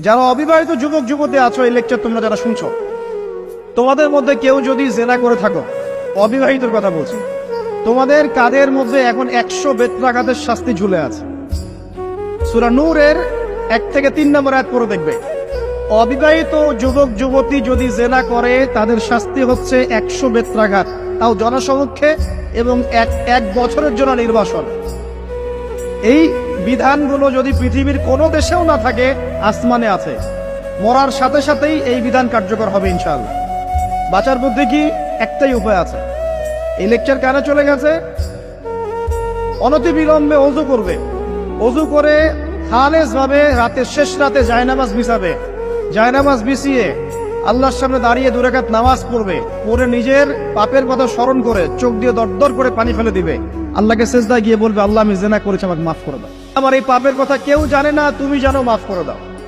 যারা অবিবাহিত যুবক যুবতী আছো, এই লেকচার তোমরা যারা শুনছো, তোমাদের মধ্যে কেউ যদি জেনা করে থাকো, অবিবাহিতর কথা বলছি, তোমাদের কাদের মধ্যে এখন 100 বেত্রাঘাতের শাস্তি ঝুলে আছে। সূরা নূরের 1 থেকে 3 নম্বর আয়াত পড়ে দেখবে, অবিবাহিত যুবক যুবতী যদি জেনা করে তাদের শাস্তি হচ্ছে 100 বেত্রাঘাত, তাও জনসমক্ষে, এবং এক বছরের জন্য নির্বাসন। এই বিধানগুলো যদি পৃথিবীর কোনো দেশেও না থাকে, আসমানে আছে। মরার সাথে সাথেই এই বিধান কার্যকর হবে ইনশাআল্লাহ। বাঁচার বুদ্ধি কি? একটাই উপায় আছে। এই লেকচার কানে চলে গেছে, অনতি বিলম্বে ওযু করবে। ওযু করে খালেস ভাবে রাতের শেষ রাতে জায়নামাজ বিছাবে। জায়নামাজ বিছিয়ে আল্লাহর সামনে দাঁড়িয়ে 2 রাকাত নামাজ পড়বে। পড়ে নিজের পাপের কথা স্মরণ করে চোখ দিয়ে দরদর করে পানি ফেলে দিবে। আল্লাহকে সেজদায় গিয়ে বলবে, আল্লাহ আমি জেনা করেছি, আমাকে মাফ করে দাও। আমার এই পাপের কথা কেউ জানে না, তুমি জানো, মাফ করে দাও।